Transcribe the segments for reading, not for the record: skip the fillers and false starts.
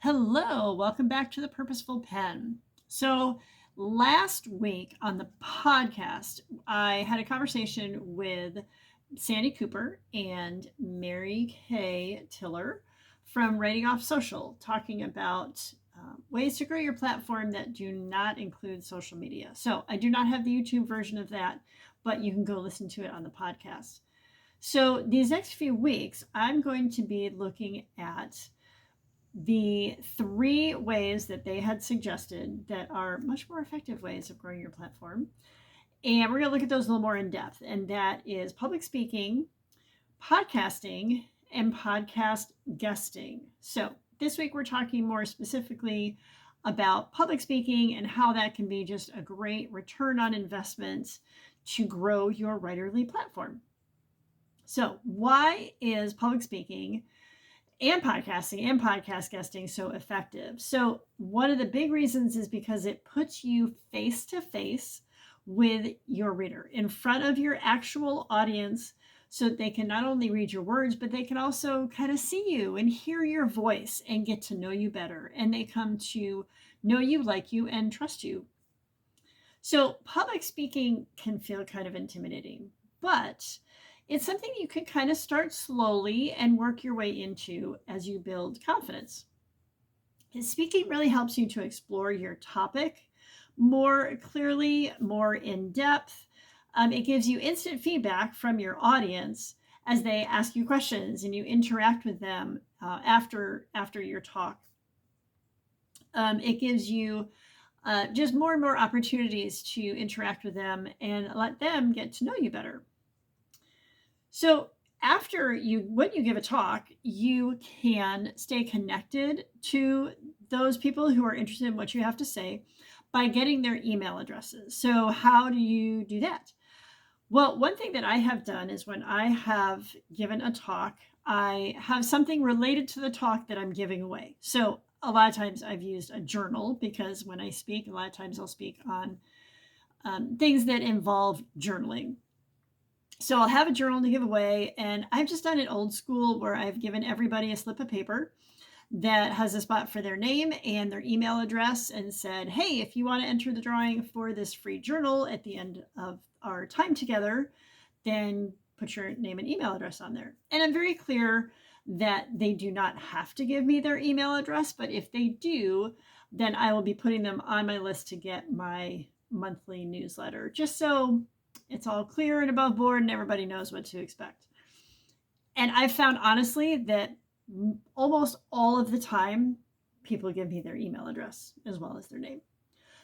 Hello, welcome back to the Purposeful Pen. So, last week on the podcast, I had a conversation with Sandy Cooper and Mary Kay Tiller from Writing Off Social, talking about ways to grow your platform that do not include social media. So, I do not have the YouTube version of that, but you can go listen to it on the podcast. So, these next few weeks, I'm going to be looking at the three ways that they had suggested that are much more effective ways of growing your platform. And we're going to look at those a little more in depth. And that is public speaking, podcasting, and podcast guesting. So this week we're talking more specifically about public speaking and how that can be just a great return on investment to grow your writerly platform. So, why is public speaking and podcasting and podcast guesting so effective? So, one of the big reasons is because it puts you face to face with your reader in front of your actual audience so that they can not only read your words, but they can also kind of see you and hear your voice and get to know you better. And they come to know you, like you, and trust you. So, public speaking can feel kind of intimidating, but it's something you can kind of start slowly and work your way into as you build confidence. Speaking really helps you to explore your topic more clearly, more in depth. It gives you instant feedback from your audience as they ask you questions and you interact with them after your talk. It gives you just more and more opportunities to interact with them and let them get to know you better. So when you give a talk, you can stay connected to those people who are interested in what you have to say by getting their email addresses. So how do you do that? Well, one thing that I have done is when I have given a talk, I have something related to the talk that I'm giving away. So a lot of times I've used a journal because when I speak, a lot of times I'll speak on things that involve journaling. So I'll have a journal to give away, and I've just done it old school where I've given everybody a slip of paper that has a spot for their name and their email address and said, hey, if you want to enter the drawing for this free journal at the end of our time together, then put your name and email address on there. And I'm very clear that they do not have to give me their email address, but if they do, then I will be putting them on my list to get my monthly newsletter, just so it's all clear and above board and everybody knows what to expect. And I've found honestly that almost all of the time, people give me their email address as well as their name.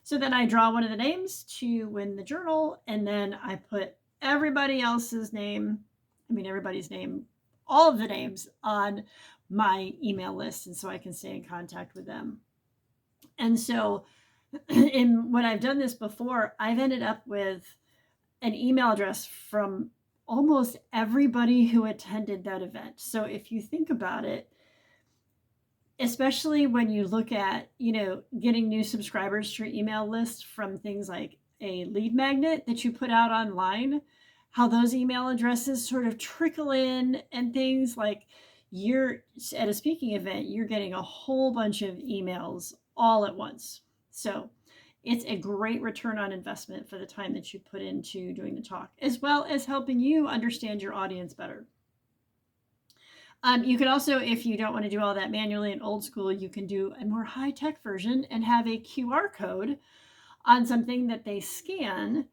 So then I draw one of the names to win the journal, and then I put everybody's name, all of the names on my email list, and so I can stay in contact with them. And so when I've done this before, I've ended up with an email address from almost everybody who attended that event. So if you think about it, especially when you look at, getting new subscribers to your email list from things like a lead magnet that you put out online, how those email addresses sort of trickle in and things like you're at a speaking event, you're getting a whole bunch of emails all at once. So it's a great return on investment for the time that you put into doing the talk, as well as helping you understand your audience better. You can also, if you don't want to do all that manually and old school, you can do a more high-tech version and have a QR code on something that they scan,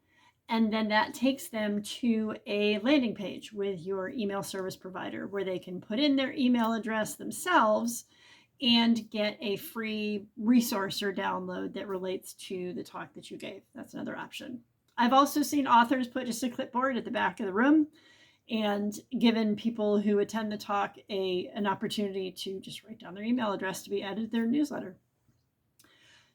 and then that takes them to a landing page with your email service provider where they can put in their email address themselves and get a free resource or download that relates to the talk that you gave. That's another option. I've also seen authors put just a clipboard at the back of the room and given people who attend the talk an opportunity to just write down their email address to be added to their newsletter.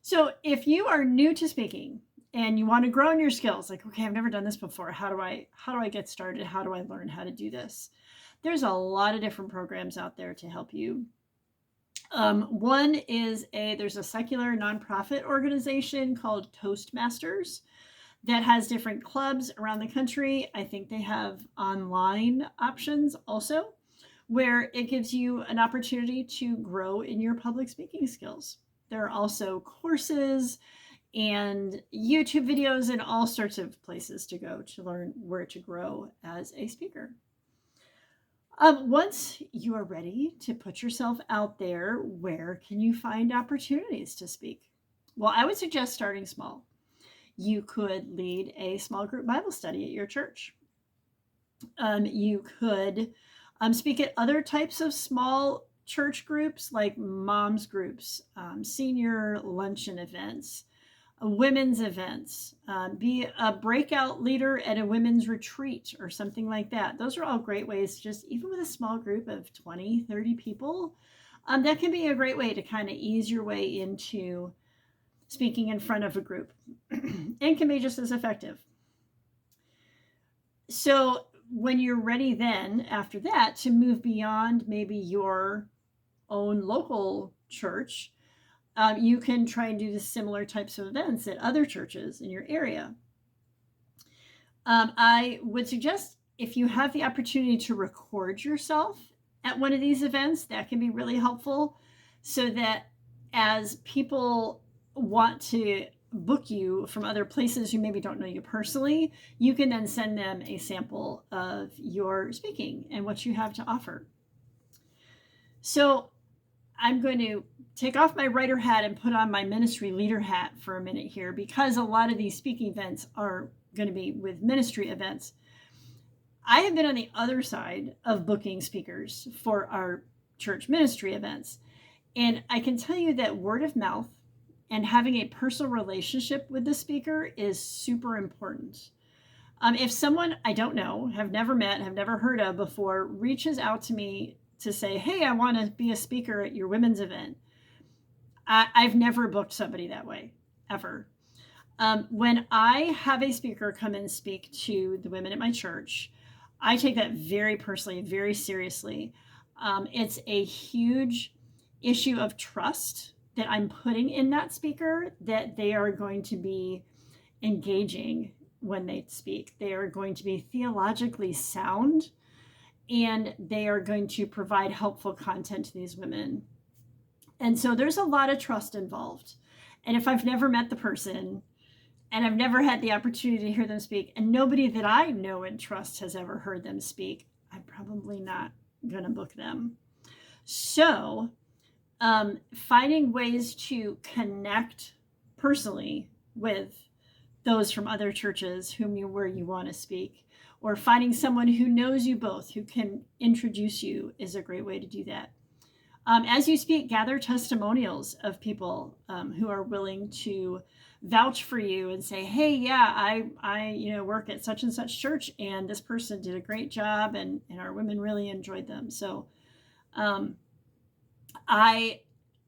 So if you are new to speaking and you want to grow in your skills, like, okay, I've never done this before. How do I get started? How do I learn how to do this? There's a lot of different programs out there to help you. One is there's a secular nonprofit organization called Toastmasters that has different clubs around the country. I think they have online options also, where it gives you an opportunity to grow in your public speaking skills. There are also courses and YouTube videos and all sorts of places to go to learn where to grow as a speaker. Once you are ready to put yourself out there, where can you find opportunities to speak? Well, I would suggest starting small. You could lead a small group Bible study at your church. You could speak at other types of small church groups like moms groups, senior luncheon events, women's events, be a breakout leader at a women's retreat or something like that. Those are all great ways, just even with a small group of 20, 30 people, that can be a great way to kind of ease your way into speaking in front of a group and can be just as effective. So when you're ready then, after that, to move beyond maybe your own local church, you can try and do the similar types of events at other churches in your area. I would suggest if you have the opportunity to record yourself at one of these events, that can be really helpful, so that as people want to book you from other places who maybe don't know you personally, you can then send them a sample of your speaking and what you have to offer. So I'm going to take off my writer hat and put on my ministry leader hat for a minute here, because a lot of these speaking events are going to be with ministry events. I have been on the other side of booking speakers for our church ministry events. And I can tell you that word of mouth and having a personal relationship with the speaker is super important. If someone I don't know, have never met, have never heard of before, reaches out to me to say, hey, I want to be a speaker at your women's event, I've never booked somebody that way, ever. When I have a speaker come and speak to the women at my church, I take that very personally, very seriously. It's a huge issue of trust that I'm putting in that speaker, that they are going to be engaging when they speak. They are going to be theologically sound, and they are going to provide helpful content to these women. And so there's a lot of trust involved. And if I've never met the person and I've never had the opportunity to hear them speak, and nobody that I know and trust has ever heard them speak, I'm probably not going to book them. So finding ways to connect personally with those from other churches where you want to speak, or finding someone who knows you both, who can introduce you, is a great way to do that. As you speak, gather testimonials of people who are willing to vouch for you and say, hey, yeah, I work at such and such church, and this person did a great job, and our women really enjoyed them. So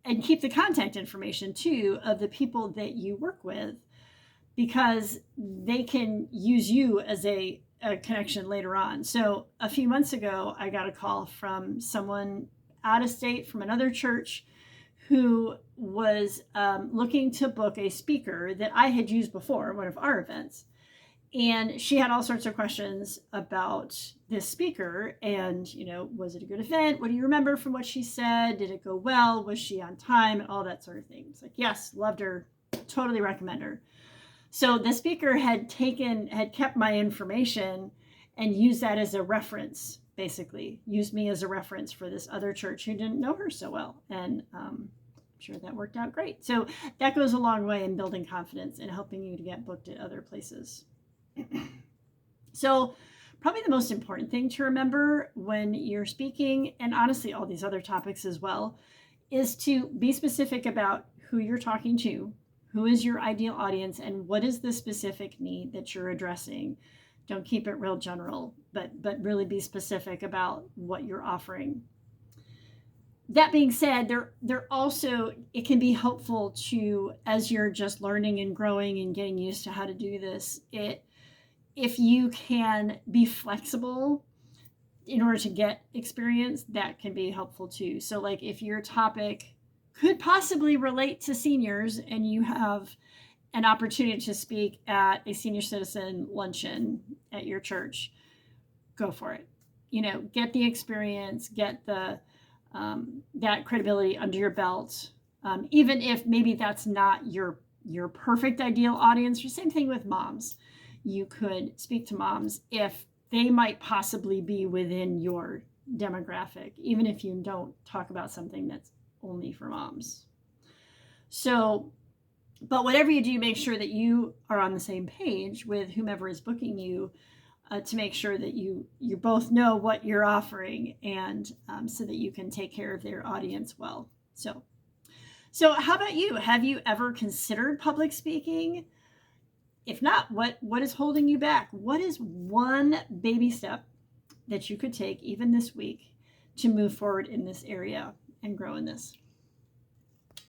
and keep the contact information too of the people that you work with, because they can use you as a connection later on. So a few months ago, I got a call from someone out of state from another church who was looking to book a speaker that I had used before at one of our events. And she had all sorts of questions about this speaker and, was it a good event? What do you remember from what she said? Did it go well? Was she on time? And all that sort of thing. It's like, yes, loved her, totally recommend her. So the speaker had kept my information and used that as a reference, basically used me as a reference for this other church who didn't know her so well. And I'm sure that worked out great. So that goes a long way in building confidence and helping you to get booked at other places. So probably the most important thing to remember when you're speaking, and honestly all these other topics as well, is to be specific about who you're talking to, who is your ideal audience, and what is the specific need that you're addressing. Don't keep it real general, but really be specific about what you're offering. That being said, there also, it can be helpful to, as you're just learning and growing and getting used to how to do this, if you can be flexible in order to get experience, that can be helpful too. So like if your topic could possibly relate to seniors and you have an opportunity to speak at a senior citizen luncheon at your church, go for it. get the experience, get the that credibility under your belt, even if maybe that's not your perfect ideal audience. Or same thing with moms. You could speak to moms if they might possibly be within your demographic, even if you don't talk about something that's only for moms. So, but whatever you do, make sure that you are on the same page with whomever is booking you, to make sure that you both know what you're offering, and so that you can take care of their audience well. So how about you? Have you ever considered public speaking? If not, what is holding you back? What is one baby step that you could take even this week to move forward in this area and grow in this?